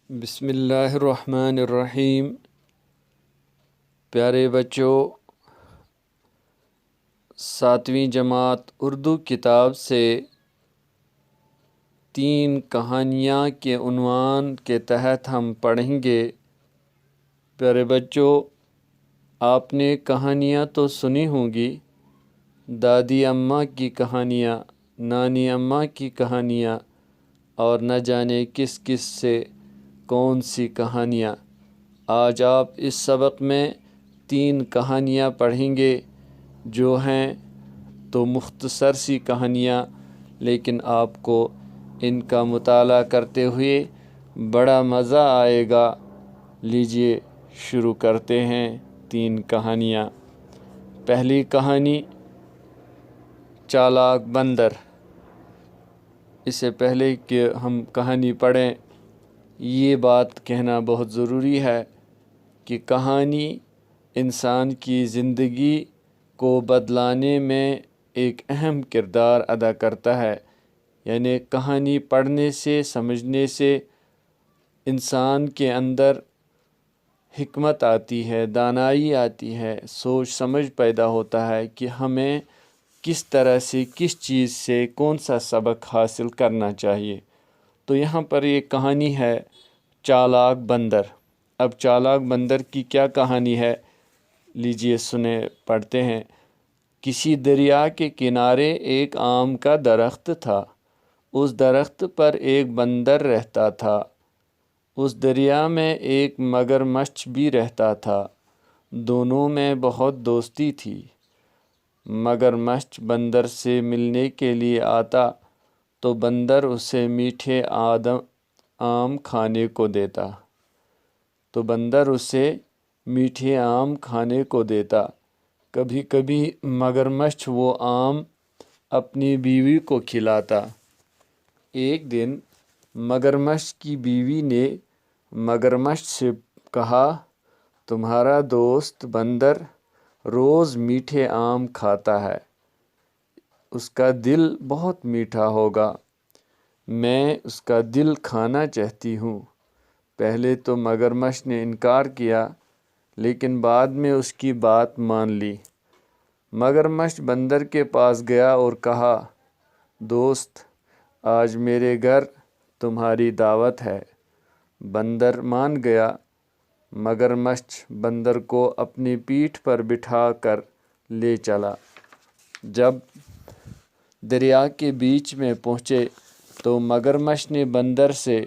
بسم اللہ الرحمن الرحیم۔ پیارے بچوں، 7ویں جماعت اردو کتاب سے 3 کہانیاں کے عنوان کے تحت ہم پڑھیں گے۔ پیارے بچوں، آپ نے کہانیاں تو سنی ہوں گی، دادی اماں کی کہانیاں، نانی اماں کی کہانیاں، اور نہ جانے کس کس سے کون سی کہانیاں۔ آج آپ اس سبق میں 3 کہانیاں پڑھیں گے جو ہیں تو مختصر سی کہانیاں، لیکن آپ کو ان کا مطالعہ کرتے ہوئے بڑا مزہ آئے گا۔ لیجئے شروع کرتے ہیں 3 کہانیاں۔ پہلی کہانی چالاک بندر۔ اس سے پہلے کہ ہم کہانی پڑھیں، یہ بات کہنا بہت ضروری ہے کہ کہانی انسان کی زندگی کو بدلانے میں ایک اہم کردار ادا کرتا ہے۔ یعنی کہانی پڑھنے سے، سمجھنے سے انسان کے اندر حکمت آتی ہے، دانائی آتی ہے، سوچ سمجھ پیدا ہوتا ہے کہ ہمیں کس طرح سے، کس چیز سے کون سا سبق حاصل کرنا چاہیے۔ تو یہاں پر ایک کہانی ہے چالاک بندر۔ اب چالاک بندر کی کیا کہانی ہے، لیجئے سنیں، پڑھتے ہیں۔ کسی دریا کے کنارے ایک آم کا درخت تھا۔ اس درخت پر ایک بندر رہتا تھا۔ اس دریا میں ایک مگرمچھ بھی رہتا تھا۔ دونوں میں بہت دوستی تھی۔ مگرمچھ بندر سے ملنے کے لیے آتا تو بندر اسے میٹھے آم کھانے کو دیتا۔ کبھی کبھی مگرمچھ وہ آم اپنی بیوی کو کھلاتا۔ ایک دن مگرمچھ کی بیوی نے مگرمچھ سے کہا، تمہارا دوست بندر روز میٹھے آم کھاتا ہے، اس کا دل بہت میٹھا ہوگا، میں اس کا دل کھانا چاہتی ہوں۔ پہلے تو مگرمچھ نے انکار کیا، لیکن بعد میں اس کی بات مان لی۔ مگرمچھ بندر کے پاس گیا اور کہا، دوست، آج میرے گھر تمہاری دعوت ہے۔ بندر مان گیا۔ مگرمچھ بندر کو اپنی پیٹھ پر بٹھا کر لے چلا۔ جب دریا کے بیچ میں پہنچے تو مگرمچھ نے بندر سے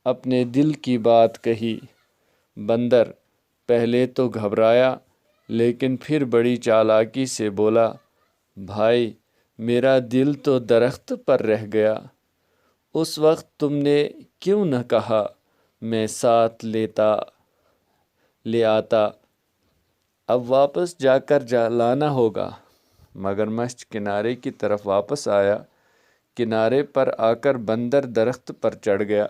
اپنے دل کی بات کہی۔ بندر پہلے تو گھبرایا، لیکن پھر بڑی چالاکی سے بولا، بھائی، میرا دل تو درخت پر رہ گیا۔ اس وقت تم نے کیوں نہ کہا، میں ساتھ لے آتا۔ اب واپس جا کر لانا ہوگا۔ مگرمچھ کنارے کی طرف واپس آیا۔ کنارے پر آ کر بندر درخت پر چڑھ گیا۔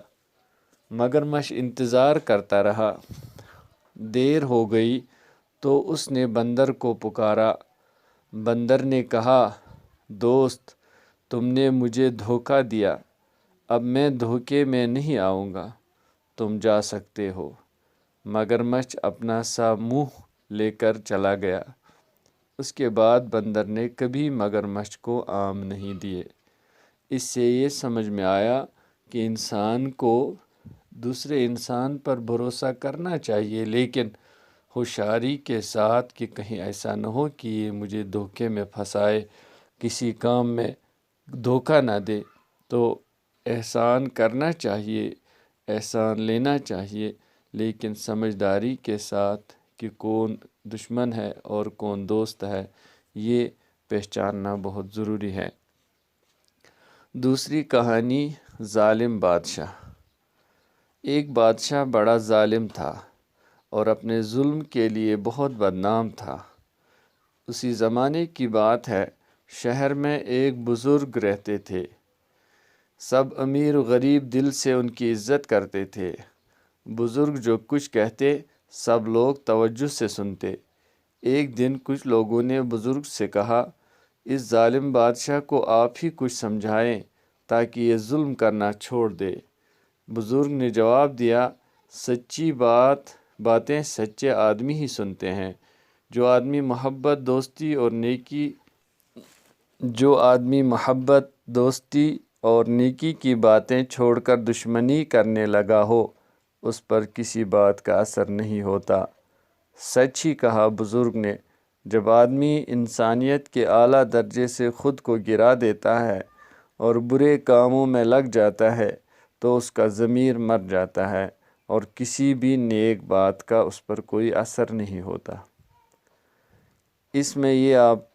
مگرمچھ انتظار کرتا رہا۔ دیر ہو گئی تو اس نے بندر کو پکارا۔ بندر نے کہا، دوست، تم نے مجھے دھوکہ دیا، اب میں دھوکے میں نہیں آؤں گا، تم جا سکتے ہو۔ مگرمچھ اپنا سا منہ لے کر چلا گیا۔ اس کے بعد بندر نے کبھی مگرمچھ کو آم نہیں دیے۔ اس سے یہ سمجھ میں آیا کہ انسان کو دوسرے انسان پر بھروسہ کرنا چاہیے، لیکن ہوشیاری کے ساتھ، کہ کہیں ایسا نہ ہو کہ یہ مجھے دھوکے میں پھنسائے، کسی کام میں دھوکہ نہ دے۔ تو احسان کرنا چاہیے، احسان لینا چاہیے، لیکن سمجھداری کے ساتھ کہ کون دشمن ہے اور کون دوست ہے، یہ پہچاننا بہت ضروری ہے۔ دوسری کہانی ظالم بادشاہ۔ ایک بادشاہ بڑا ظالم تھا اور اپنے ظلم کے لیے بہت بدنام تھا۔ اسی زمانے کی بات ہے، شہر میں ایک بزرگ رہتے تھے۔ سب امیر و غریب دل سے ان کی عزت کرتے تھے۔ بزرگ جو کچھ کہتے، سب لوگ توجہ سے سنتے۔ ایک دن کچھ لوگوں نے بزرگ سے کہا، اس ظالم بادشاہ کو آپ ہی کچھ سمجھائیں تاکہ یہ ظلم کرنا چھوڑ دے۔ بزرگ نے جواب دیا، سچی باتیں سچے آدمی ہی سنتے ہیں۔ جو آدمی محبت دوستی اور نیکی کی باتیں چھوڑ کر دشمنی کرنے لگا ہو، اس پر کسی بات کا اثر نہیں ہوتا۔ سچ ہی کہا بزرگ نے، جب آدمی انسانیت کے اعلیٰ درجے سے خود کو گرا دیتا ہے اور برے کاموں میں لگ جاتا ہے تو اس کا ضمیر مر جاتا ہے اور کسی بھی نیک بات کا اس پر کوئی اثر نہیں ہوتا۔ اس میں یہ آپ